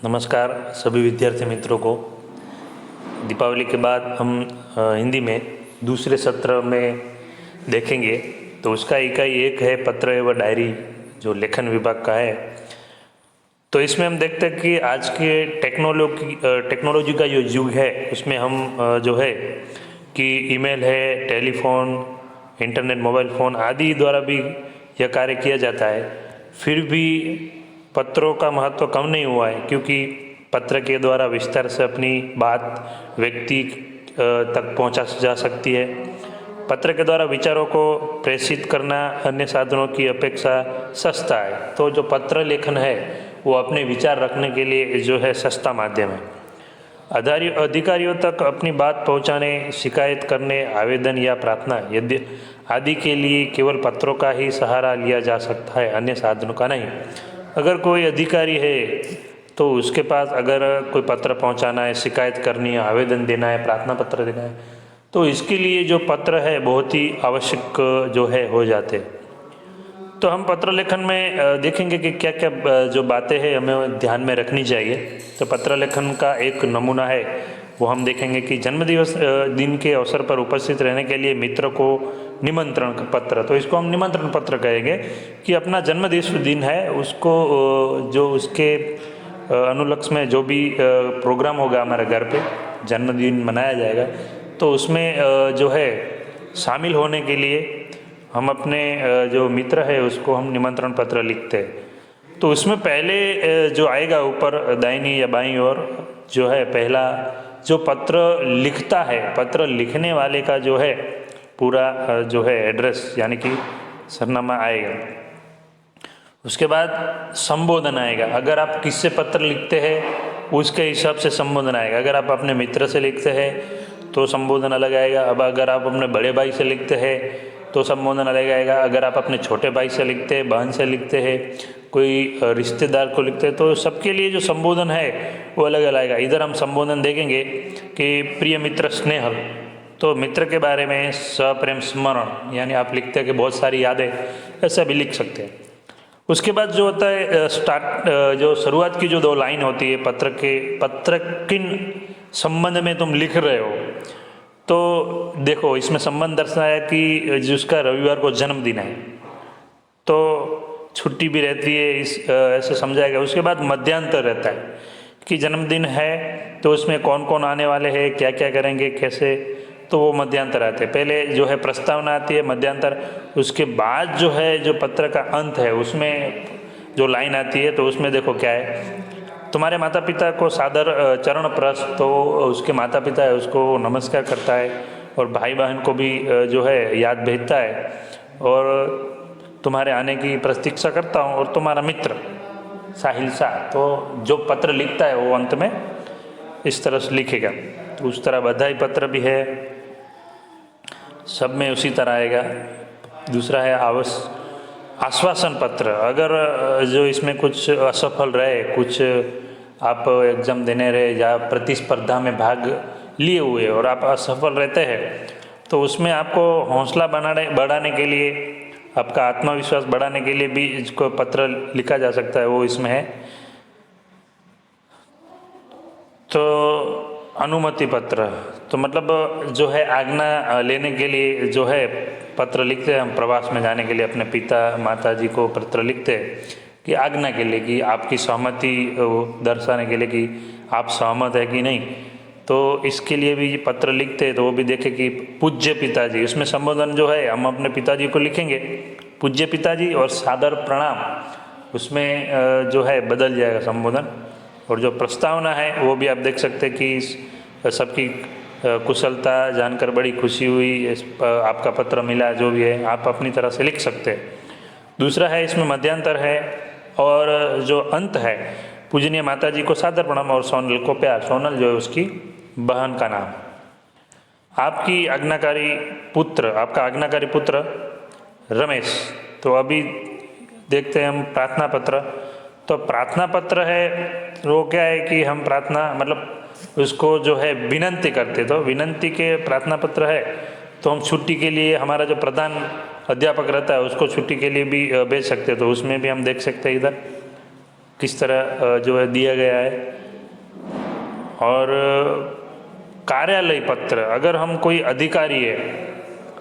नमस्कार सभी विद्यार्थी मित्रों को। दीपावली के बाद हम हिंदी में दूसरे सत्र में देखेंगे, तो उसका इकाई एक है पत्र एवं डायरी, जो लेखन विभाग का है। तो इसमें हम देखते हैं कि आज के टेक्नोलॉजी का जो युग है, उसमें हम जो है कि ईमेल है, टेलीफोन, इंटरनेट, मोबाइल फ़ोन आदि द्वारा भी यह कार्य किया जाता है। फिर भी पत्रों का महत्व कम नहीं हुआ है, क्योंकि पत्र के द्वारा विस्तार से अपनी बात व्यक्ति तक पहुंचा जा सकती है। पत्र के द्वारा विचारों को प्रेषित करना अन्य साधनों की अपेक्षा सस्ता है। तो जो पत्र लेखन है वो अपने विचार रखने के लिए जो है सस्ता माध्यम है। अधिकारियों तक अपनी बात पहुंचाने, शिकायत करने, आवेदन या प्रार्थना यदि आदि के लिए केवल पत्रों का ही सहारा लिया जा सकता है, अन्य साधनों का नहीं। अगर कोई अधिकारी है तो उसके पास अगर कोई पत्र पहुंचाना है, शिकायत करनी है, आवेदन देना है, प्रार्थना पत्र देना है, तो इसके लिए जो पत्र है बहुत ही आवश्यक जो है हो जाते हैं। तो हम पत्र लेखन में देखेंगे कि क्या क्या जो बातें हैं हमें ध्यान में रखनी चाहिए। तो पत्र लेखन का एक नमूना है वो हम देखेंगे कि जन्मदिवस दिन के अवसर पर उपस्थित रहने के लिए मित्र को निमंत्रण पत्र, तो इसको हम निमंत्रण पत्र कहेंगे कि अपना जन्मदिवस दिन है उसको जो उसके अनुलक्ष्य में जो भी प्रोग्राम होगा हमारे घर पे, जन्मदिन मनाया जाएगा, तो उसमें जो है शामिल होने के लिए हम अपने जो मित्र है उसको हम निमंत्रण पत्र लिखते हैं। तो उसमें पहले जो आएगा ऊपर दाहिनी या बाईं ओर जो है पहला जो पत्र लिखता है, पत्र लिखने वाले का जो है पूरा जो है एड्रेस यानी कि सरनामा आएगा। उसके बाद संबोधन आएगा। अगर आप किससे पत्र लिखते हैं उसके हिसाब से संबोधन आएगा। अगर आप अपने मित्र से लिखते हैं तो संबोधन अलग आएगा। अब अगर आप अपने बड़े भाई से लिखते हैं तो संबोधन अलग आएगा। अगर आप अपने छोटे भाई से लिखते हैं, बहन से लिखते हैं, कोई रिश्तेदार को लिखते हैं, तो सबके लिए जो संबोधन है वो अलग अलग आएगा। इधर हम संबोधन देखेंगे कि प्रिय मित्र स्नेहल, तो मित्र के बारे में सप्रेम स्मरण, यानी आप लिखते हैं कि बहुत सारी यादें, ऐसा भी लिख सकते हैं। उसके बाद जो होता है जो शुरुआत की जो 2 लाइन होती है पत्र किन संबंध में तुम लिख रहे हो, तो देखो इसमें संबंध दर्शाया कि जिसका रविवार को जन्मदिन है तो छुट्टी भी रहती है, ऐसे समझाएगा। उसके बाद मध्यांतर रहता है कि जन्मदिन है तो उसमें कौन कौन आने वाले हैं, क्या क्या करेंगे, कैसे, तो वो मध्यांतर आते हैं। पहले जो है प्रस्तावना आती है, मध्यांतर, उसके बाद जो है जो पत्र का अंत है उसमें जो लाइन आती है, तो उसमें देखो क्या है, तुम्हारे माता पिता को सादर चरण प्रस्थ, तो उसके माता पिता है उसको नमस्कार करता है और भाई बहन को भी जो है याद भेजता है और तुम्हारे आने की प्रतीक्षा करता हूँ, और तुम्हारा मित्र साहिल शाह, तो जो पत्र लिखता है वो अंत में इस तरह से लिखेगा। तो उस तरह बधाई पत्र भी है, सब में उसी तरह आएगा। दूसरा है आश्वासन पत्र। अगर जो इसमें कुछ असफल रहे, कुछ आप एग्ज़ाम देने रहे या प्रतिस्पर्धा में भाग लिए हुए और आप असफल रहते हैं, तो उसमें आपको हौसला बढ़ाने के लिए, आपका आत्मविश्वास बढ़ाने के लिए भी इसको पत्र लिखा जा सकता है, वो इसमें है। तो अनुमति पत्र, तो मतलब जो है आज्ञा लेने के लिए जो है पत्र लिखते हैं हम, प्रवास में जाने के लिए अपने पिता माता जी को पत्र लिखते हैं कि आज्ञा के लिए, कि आपकी सहमति दर्शाने के लिए कि आप सहमत है कि नहीं, तो इसके लिए भी पत्र लिखते हैं। तो वो भी देखें कि पूज्य पिताजी, उसमें संबोधन जो है हम अपने पिताजी को लिखेंगे पूज्य पिताजी, और सादर प्रणाम उसमें जो है बदल जाएगा संबोधन। और जो प्रस्तावना है वो भी आप देख सकते हैं कि सबकी कुशलता जानकर बड़ी खुशी हुई, आपका पत्र मिला, जो भी है आप अपनी तरह से लिख सकते हैं। दूसरा है इसमें मध्यांतर है, और जो अंत है पूजनीय माता जी को सादर प्रणाम और सोनल को प्यार। सोनल जो है उसकी बहन का नाम। आपकी आज्ञाकारी पुत्र, आपका आज्ञाकारी पुत्र रमेश। तो अभी देखते हैं हम प्रार्थना पत्र। तो प्रार्थना पत्र है वो क्या है कि हम प्रार्थना मतलब उसको जो है विनंती करते, तो विनंती के प्रार्थना पत्र है। तो हम छुट्टी के लिए, हमारा जो प्रधान अध्यापक रहता है उसको छुट्टी के लिए भी भेज सकते हैं, तो उसमें भी हम देख सकते हैं इधर। किस तरह जो है दिया गया है। और कार्यालय पत्र, अगर हम कोई अधिकारी है,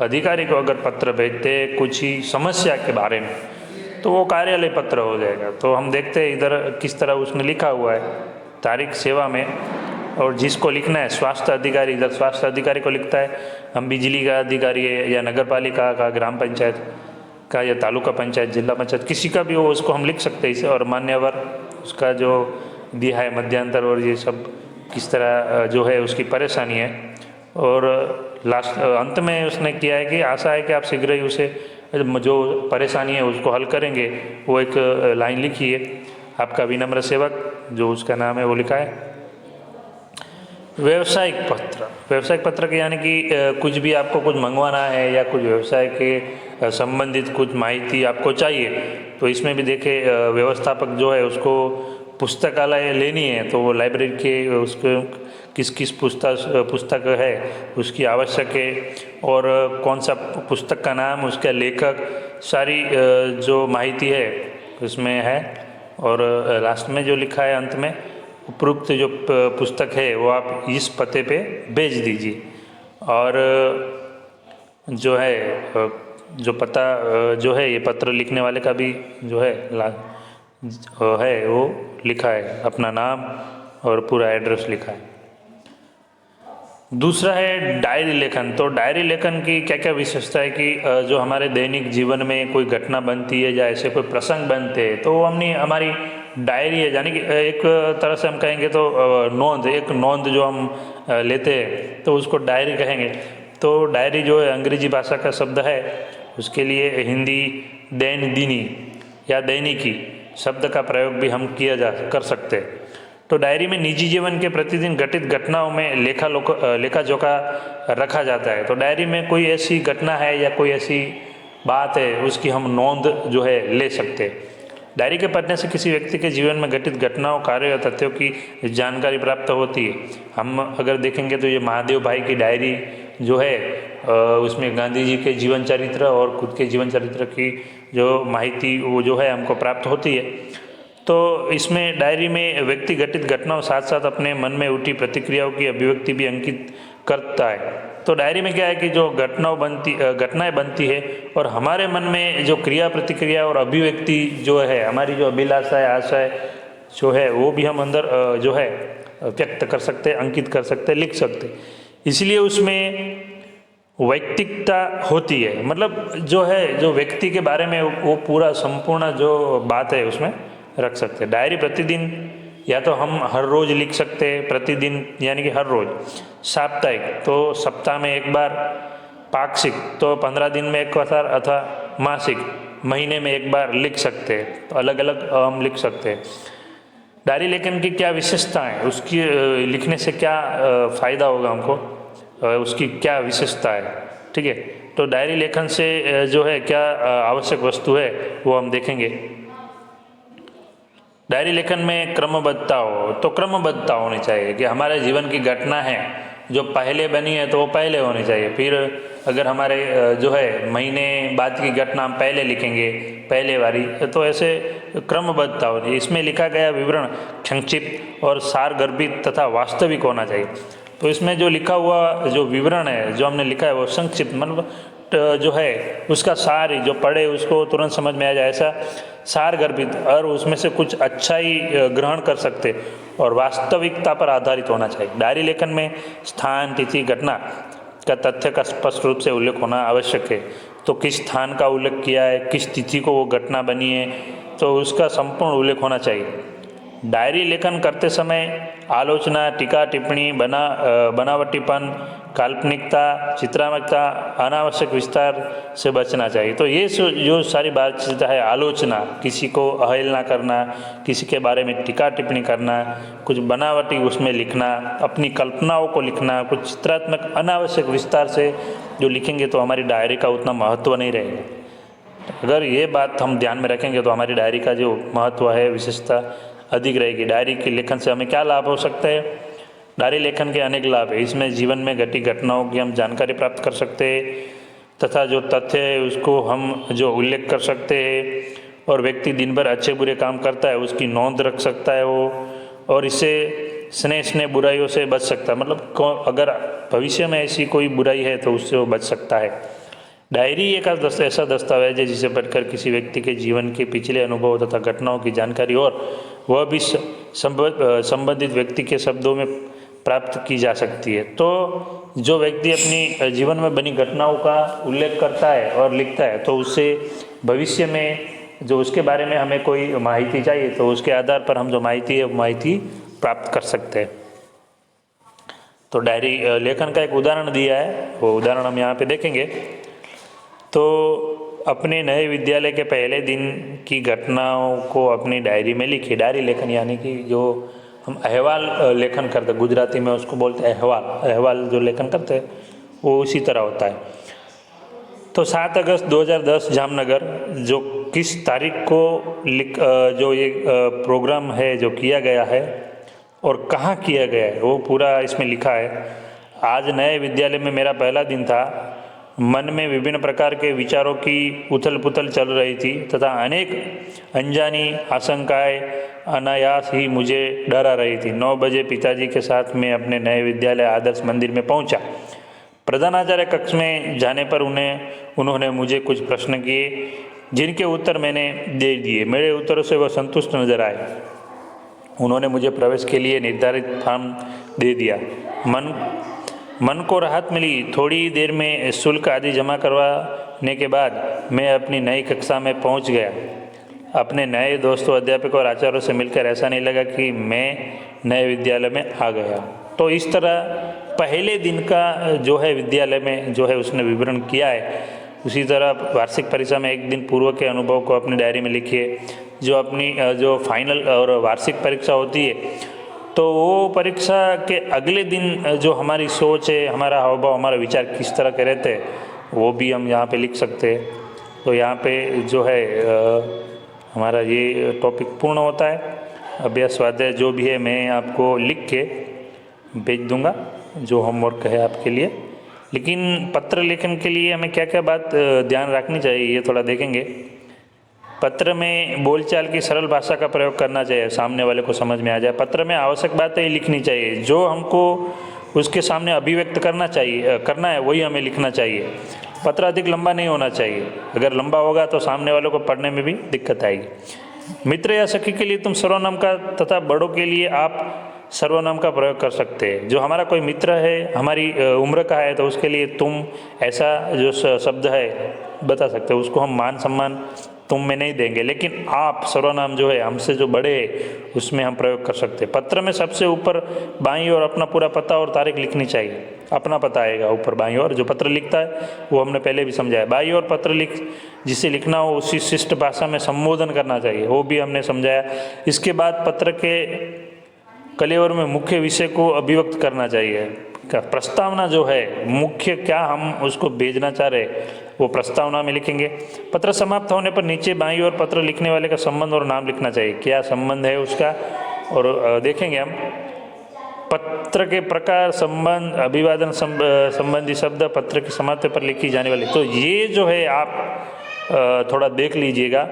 अधिकारी को अगर पत्र भेजते हैं कुछ ही समस्या के बारे में, तो वो कार्यालय पत्र हो जाएगा। तो हम देखते हैं इधर किस तरह उसने लिखा हुआ है तारीख सेवा में, और जिसको लिखना है स्वास्थ्य अधिकारी, इधर स्वास्थ्य अधिकारी को लिखता है। हम बिजली का अधिकारी है या नगर पालिका का, ग्राम पंचायत का या तालुका पंचायत, जिला पंचायत, किसी का भी हो उसको हम लिख सकते हैं इसे। और मान्यवर उसका जो दिया है मध्यांतर और ये सब किस तरह जो है उसकी परेशानी है। और लास्ट अंत में उसने किया है कि आशा है कि आप शीघ्र ही उसे जो परेशानी है उसको हल करेंगे। वो एक लाइन लिखी है, आपका विनम्र सेवक, जो उसका नाम है वो लिखा है। व्यवसायिक पत्र, व्यवसायिक पत्र के यानी कि कुछ भी आपको कुछ मंगवाना है या कुछ व्यवसाय के संबंधित कुछ माहिती आपको चाहिए, तो इसमें भी देखे व्यवस्थापक जो है उसको पुस्तकालय लेनी है, तो वो लाइब्रेरी के उसको किस किस पुस्तक है उसकी आवश्यक है, और कौन सा पुस्तक का नाम, उसका लेखक, सारी जो माहिती है उसमें है। और लास्ट में जो लिखा है अंत में, उपरोक्त जो पुस्तक है वो आप इस पते पे भेज दीजिए। और जो है जो पता जो है ये पत्र लिखने वाले का भी जो है वो लिखा है, अपना नाम और पूरा एड्रेस लिखा है। दूसरा है डायरी लेखन। तो डायरी लेखन की क्या क्या विशेषता है कि जो हमारे दैनिक जीवन में कोई घटना बनती है या ऐसे कोई प्रसंग बनते हैं, तो वो हमारी डायरी है, यानी कि एक तरह से हम कहेंगे तो एक नोंद जो हम लेते हैं तो उसको डायरी कहेंगे। तो डायरी जो है अंग्रेजी भाषा का शब्द है, उसके लिए हिंदी दैनिक या दैनिकी शब्द का प्रयोग भी हम कर सकते हैं। तो डायरी में निजी जीवन के प्रतिदिन घटित घटनाओं में लेखा जोखा रखा जाता है। तो डायरी में कोई ऐसी घटना है या कोई ऐसी बात है उसकी हम नोंद जो है ले सकते हैं। डायरी के पढ़ने से किसी व्यक्ति के जीवन में घटित घटनाओं, कार्य या तथ्यों की जानकारी प्राप्त होती है। हम अगर देखेंगे तो ये महादेव भाई की डायरी जो है उसमें गांधी जी के जीवन चरित्र और खुद के जीवन चरित्र की जो माहिती वो जो है हमको प्राप्त होती है। तो इसमें डायरी में व्यक्ति घटित घटनाओं साथ साथ अपने मन में उठी प्रतिक्रियाओं की अभिव्यक्ति भी अंकित करता है। तो डायरी में क्या है कि जो घटनाएं बनती है और हमारे मन में जो क्रिया प्रतिक्रिया और अभिव्यक्ति जो है, हमारी जो अभिलाषा है, आशा है जो है, वो भी हम अंदर जो है व्यक्त कर सकते हैं, अंकित कर सकते हैं, लिख सकते हैं। इसलिए उसमें वैयक्तिकता होती है, मतलब जो है जो व्यक्ति के बारे में वो पूरा संपूर्ण जो बात है उसमें रख सकते हैं। डायरी प्रतिदिन या तो हम हर रोज़ लिख सकते हैं, प्रतिदिन यानी कि हर रोज़, साप्ताहिक तो सप्ताह में एक बार, पाक्षिक तो 15 दिन में एक बार, अथवा मासिक महीने में एक बार लिख सकते हैं। तो अलग अलग हम लिख सकते हैं। डायरी लेखन की क्या विशेषताएं, उसकी लिखने से क्या फ़ायदा होगा हमको, उसकी क्या विशेषता है, ठीक है। तो डायरी लेखन से जो है क्या आवश्यक वस्तु है वो हम देखेंगे। डायरी लेखन में क्रमबद्धता हो, तो क्रमबद्धता होनी चाहिए कि हमारे जीवन की घटना है जो पहले बनी है तो वो पहले होनी चाहिए। फिर अगर हमारे जो है महीने बाद की घटना हम पहले लिखेंगे, पहले वाली, तो ऐसे क्रमबद्धता होनी। इसमें लिखा गया विवरण संक्षिप्त और सारगर्भित तथा वास्तविक होना चाहिए। तो इसमें जो लिखा हुआ जो विवरण है, जो हमने लिखा है वो संक्षिप्त, मतलब जो है उसका सार ही जो पढ़े उसको तुरंत समझ में आ जाए, ऐसा सारगर्भित, और उसमें से कुछ अच्छा ही ग्रहण कर सकते और वास्तविकता पर आधारित होना चाहिए। डायरी लेखन में स्थान, तिथि, घटना का तथ्य का स्पष्ट रूप से उल्लेख होना आवश्यक है। तो किस स्थान का उल्लेख किया है, किस तिथि को वो घटना बनी है, तो उसका संपूर्ण उल्लेख होना चाहिए। डायरी लेखन करते समय आलोचना, टीका टिप्पणी, बनावटीपन, काल्पनिकता, चित्रात्मकता, अनावश्यक विस्तार से बचना चाहिए। तो ये जो सारी बातचीत है, आलोचना, किसी को अवहेलना करना, किसी के बारे में टीका टिप्पणी करना, कुछ बनावटी उसमें लिखना, अपनी कल्पनाओं को लिखना, कुछ चित्रात्मक अनावश्यक विस्तार से जो लिखेंगे तो हमारी डायरी का उतना महत्व नहीं रहेगा। अगर ये बात हम ध्यान में रखेंगे तो हमारी डायरी का जो महत्व है, विशेषता अधिक रहेगी। डायरी के लेखन से हमें क्या लाभ हो सकता है? डायरी लेखन के अनेक लाभ है। इसमें जीवन में घटी घटनाओं की हम जानकारी प्राप्त कर सकते हैं तथा जो तथ्य है उसको हम जो उल्लेख कर सकते हैं, और व्यक्ति दिन भर अच्छे बुरे काम करता है उसकी नोंद रख सकता है वो, और इससे स्नेह बुराइयों से बच सकता है। मतलब अगर भविष्य में ऐसी कोई बुराई है तो उससे वो बच सकता है। डायरी एक ऐसा दस्तावेज है जिसे पढ़कर किसी व्यक्ति के जीवन के पिछले अनुभव तथा घटनाओं की जानकारी और वह भी संबंधित व्यक्ति के शब्दों में प्राप्त की जा सकती है। तो जो व्यक्ति अपनी जीवन में बनी घटनाओं का उल्लेख करता है और लिखता है तो उससे भविष्य में जो उसके बारे में हमें कोई माहिती चाहिए तो उसके आधार पर हम जो माहिती है वो माहिती प्राप्त कर सकते हैं। तो डायरी लेखन का एक उदाहरण दिया है, वो उदाहरण हम यहाँ पे देखेंगे। तो अपने नए विद्यालय के पहले दिन की घटनाओं को अपनी डायरी में लिखिए। डायरी लेखन यानी कि जो हम अहवाल लेखन करते, गुजराती में उसको बोलते हैं अहवाल जो लेखन करते हैं वो उसी तरह होता है। तो 7 अगस्त 2010 जामनगर, जो किस तारीख को जो ये प्रोग्राम है जो किया गया है और कहाँ किया गया है वो पूरा इसमें लिखा है। आज नए विद्यालय में मेरा पहला दिन था। मन में विभिन्न प्रकार के विचारों की उथल पुथल चल रही थी तथा अनेक अनजानी आशंकाएं अनायास ही मुझे डरा रही थी। 9 बजे पिताजी के साथ मैं अपने नए विद्यालय आदर्श मंदिर में पहुंचा। प्रधानाचार्य कक्ष में जाने पर उन्होंने मुझे कुछ प्रश्न किए जिनके उत्तर मैंने दे दिए। मेरे उत्तरों से वह संतुष्ट नजर आए। उन्होंने मुझे प्रवेश के लिए निर्धारित फॉर्म दे दिया। मन को राहत मिली। थोड़ी देर में शुल्क आदि जमा करवाने के बाद मैं अपनी नई कक्षा में पहुंच गया। अपने नए दोस्तों, अध्यापकों और आचार्यों से मिलकर ऐसा नहीं लगा कि मैं नए विद्यालय में आ गया। तो इस तरह पहले दिन का जो है विद्यालय में जो है उसने विवरण किया है। उसी तरह वार्षिक परीक्षा में एक दिन पूर्व के अनुभव को अपनी डायरी में लिखिए। जो अपनी जो फाइनल और वार्षिक परीक्षा होती है तो वो परीक्षा के अगले दिन जो हमारी सोच है, हमारा हाव भाव, हमारा विचार किस तरह के रहते हैं वो भी हम यहाँ पे लिख सकते हैं। तो यहाँ पे जो है हमारा ये टॉपिक पूर्ण होता है। अभ्यास स्वाध्याय जो भी है मैं आपको लिख के भेज दूँगा, जो होमवर्क है आपके लिए। लेकिन पत्र लेखन के लिए हमें क्या क्या बात ध्यान रखनी चाहिए ये थोड़ा देखेंगे। पत्र में बोलचाल की सरल भाषा का प्रयोग करना चाहिए, सामने वाले को समझ में आ जाए। पत्र में आवश्यक बातें लिखनी चाहिए, जो हमको उसके सामने अभिव्यक्त करना है वही हमें लिखना चाहिए। पत्र अधिक लंबा नहीं होना चाहिए, अगर लंबा होगा तो सामने वालों को पढ़ने में भी दिक्कत आएगी। मित्र या सखी के लिए तुम सर्वनाम का तथा बड़ों के लिए आप सर्वनाम का प्रयोग कर सकते हैं। जो हमारा कोई मित्र है, हमारी उम्र का है, तो उसके लिए तुम ऐसा जो शब्द है बता सकते हो। उसको हम मान सम्मान तुम में नहीं देंगे, लेकिन आप सर्वनाम जो है हमसे जो बड़े हैं उसमें हम प्रयोग कर सकते हैं। पत्र में सबसे ऊपर बाईं ओर अपना पूरा पता और तारीख लिखनी चाहिए। अपना पता आएगा ऊपर बाईं ओर। जो पत्र लिखता है वो हमने पहले भी समझाया। बाईं ओर पत्र जिसे लिखना हो उसी शिष्ट भाषा में संबोधन करना चाहिए, वो भी हमने समझाया। इसके बाद पत्र के कलेवर में मुख्य विषय को अभिव्यक्त करना चाहिए। प्रस्तावना जो है, मुख्य क्या हम उसको भेजना चाह रहे वो प्रस्तावना में लिखेंगे। पत्र समाप्त होने पर नीचे बाईं ओर पत्र लिखने वाले का संबंध और नाम लिखना चाहिए, क्या संबंध है उसका। और देखेंगे हम पत्र के प्रकार, संबंध, अभिवादन संबंधी शब्द पत्र की समाप्ति पर लिखी जाने वाली। तो ये जो है आप थोड़ा देख लीजिएगा।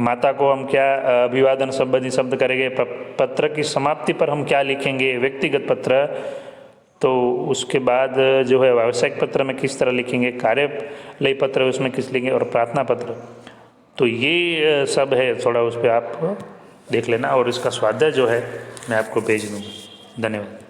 माता को हम क्या अभिवादन संबंधी शब्द करेंगे, पत्र की समाप्ति पर हम क्या लिखेंगे, व्यक्तिगत पत्र। तो उसके बाद जो है व्यावसायिक पत्र में किस तरह लिखेंगे, कार्यालय पत्र उसमें किस लिखेंगे, और प्रार्थना पत्र। तो ये सब है, थोड़ा उस पर आप देख लेना। और इसका स्वाध्याय जो है मैं आपको भेज दूँगा। धन्यवाद।